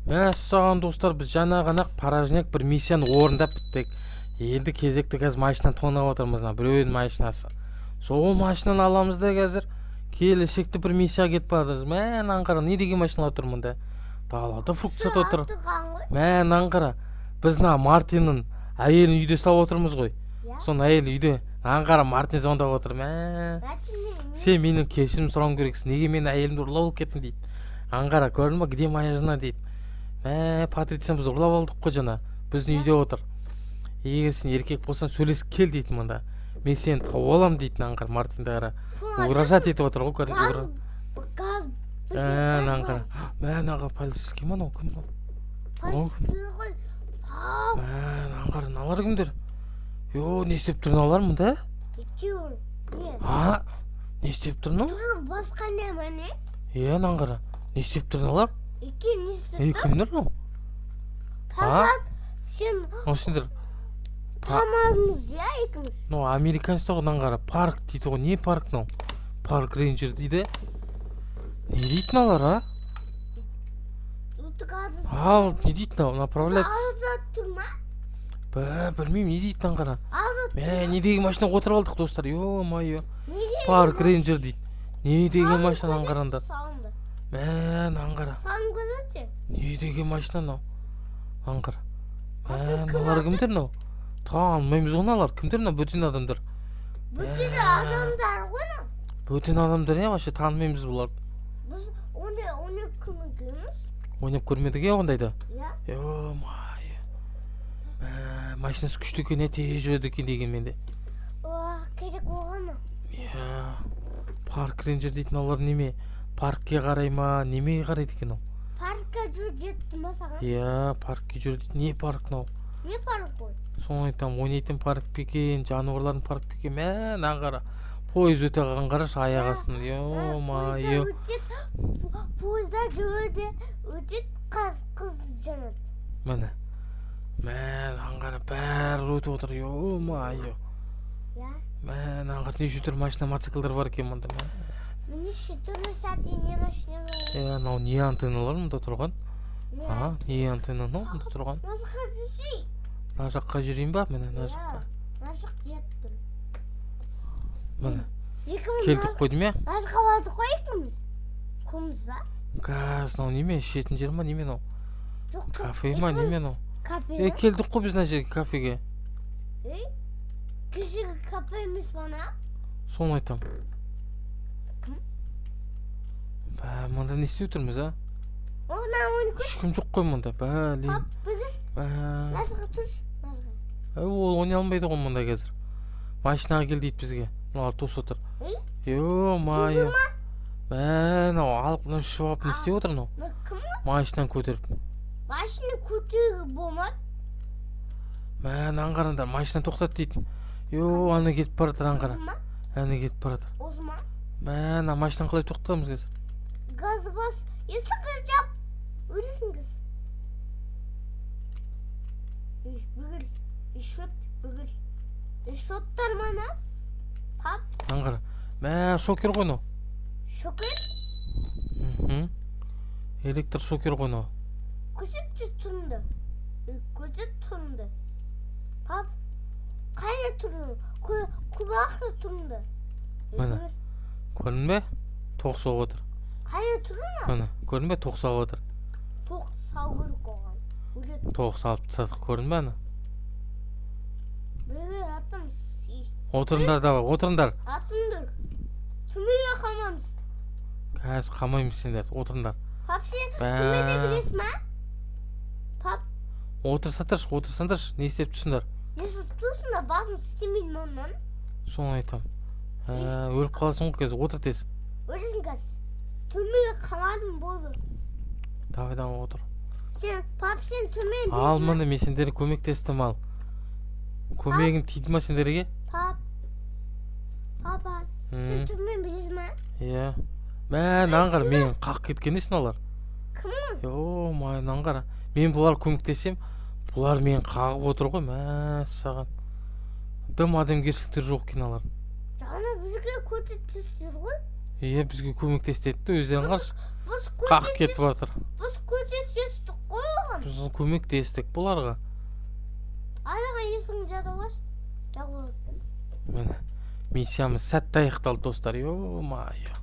Мәссаған достар, біз жаңа ғана порожняк бір миссияны орындап біттік. Енді кезекті қазір машинаны тонап отырмыз, біреудің машинасы. Сол машинаны аламыз да қазір келешекте бір миссияға кетіп баратырмыз. Мә, қара, не деген машиналар тұр мұнда? Далада фрукт сатып отыр. Мә, қара, біз Мартиннің әйелін үйде ұстап отырмыз ғой. Соның әйелі үйде. Қара, Мартин звондап отыр. Мә, сен менің кешірім сұрауым керексің. Неге менің әйелімді ұрлап алып кеттің дейді. Қара, көрдің ба, где моя жена дейді. Патриция, біз ұрлап алдық қой жаңа. Біздің үйде отыр. Егер сен еркек болсаң сөйлесіп кел дейтін мұнда. Мен сені тауып алам дейтін аңғар. Мартинді қара. Угрожать етіп отыр ғой. Газ. Аңғар, полицейский ма, кім ол? Полицейский ғой. Аңғар, налар кімдер? Не істеп тұр налар мұнда? Екеуі. Не істеп тұр налар? Басқа не мәне? Аңғар, не істеп тұр налар? Екеуі не істеп тұр? Кімдер ол? Тамақ, сен Сендер тамағыңыз, екіміз. Американецтер ғой, қара, парк дейді ғой. Не парк мынау? Парк рейнджер дейді. Не дейді алар, Ал, не дейді мынау? Направляться. Алда тұр ма? Білмеймін, не дейді қара. Алда. Не деген машина отырып алдық достар? Ё-моё. Парк рейнджер дейді. Не деген машина қараңдар. Қара. Сауын көзетші. Не деген машина мынау? Қара. Налар кімдер мынау? Танымаймыз ғой налар. Кімдер мынау? Бөтен адамдар. Бөтен адамдар ғой мынау. Бөтен адамдар вообще танымаймыз бұларды. Біз ойнап көрмегенбіз. Ойнап көрмедік ондайды. Ё-моё. Машинасы күшті екен, тез жүреді екен деген менде. Керек болғаны. Парк рейнджер дейтін олар неме? Паркке қарай ма? Немеге қарайды екен ол? Паркқа жүр деді ма саған? Паркке жүр дейді. Не парк мынау? Не парк қой? Соны айтам, ойнайтын парк пекен, жануарлардың парк пекен. Қара. Пойыз өте қалған қарашы аяқ астынан. Ё-моё. Пойызда өтеді қыз жанады. Міне. Қара, бәрі өтіп отыр. Ё-моё. Қара, неше түрлі машина, мотоциклдар бар екен мұнда. Неше түрлі сәтте не машина бар? Мынау не антенналар мұнда тұрған? Не антенна мұнда тұрған? Мына жаққа жүрейін ба? Міне, мына жаққа. Мына жақ жет тұр. Міне. Келдік қойдым я? Мына жаққа бардық қой екіміз. Көміз ба? Газ, мынау неме? Ішетін жер ма? Неме мынау? Кафе ма? Неме мынау? Кафе ма? Келдік қой біз мына жерге, кафеге. Кешегі кафе емес бана? Соны айтам. Мұнда не істеп тұрмыз, ешкім жоқ қой мұнда. Пап, бүгіз? Назға тұрш, назға. Ол ойнай алмайды ғой мұнда қазір. Машинаға кел дейді бізге. Мыналар тос отыр. Ё-моё. Мынау алып ішіп алып не істеп отыр мынау? Машинаны көтеріп. Машина көтеруге болмады. Қараңдар, машина тоқтат дейді. Ана кетіп баратыр, аңғара. Ана кетіп баратыр. Осы ма? Машинаны қалай тоқтатамыз қазір? Газды бас, есіңіз жап. Өлесіңіз. Бүгіл. Бүгіл. Шоттар мана? Пап? Аңғара. Шокер ғой мынау. Шокер? Электр шокер ғой мынау. Көзетте тұрынды. Көзет тұрынды. Пап, қайна тұрынды? Күбақта тұрынды. Міне. Көрдің бе? Тоқ соғып отыр. Қайна тұрынды? Міне. Көрдің бе? Тоқ соғып отыр. Тоқ сау көрік оған. Тоқ салып тастадық. Көрдің бе ана? Бүгін атымыз. Отырыңдар да бар. Отырыңдар. Атыңдар. Түмеге қамамыз. Қазір қамаймыз сендер. Отырыңдар. Пап, сен түмеде білес ма? Пап. Отырсаңдаршы. Не істеп тұрсыңдар? Несі тұрсың да басым істемейді мұнан? Соны айтам. Өліп қаласың ғой қазір. Отыр тез. Өлесің қазір. Түмеге қамадым болды. Давай отыр. Пап, сен түмеге білес ма? Ал міне, мен сендері көмектестім ал. Көмегім тиді ма сендерге? Папа, сен түмеге білес ма? Аңғара, мен қақ кеткен есін олар. Кім? Аңғара. Мен бұлар көмектесем, бұлар мен қағып отыр ғой. Саған. Дым адамгершіліктер жоқ екен олар. Жаңа бізге көмектестер ғой? Бізге көмектесті өздерің қаршы. Қақ кетіп жатыр. Біз көмектестік қой. Біз көмектестік бұларға. Anaga yüzüm cadı var. Ya korktum. Міне миссиямыз сәтті аяқталды достар. Ё-майо.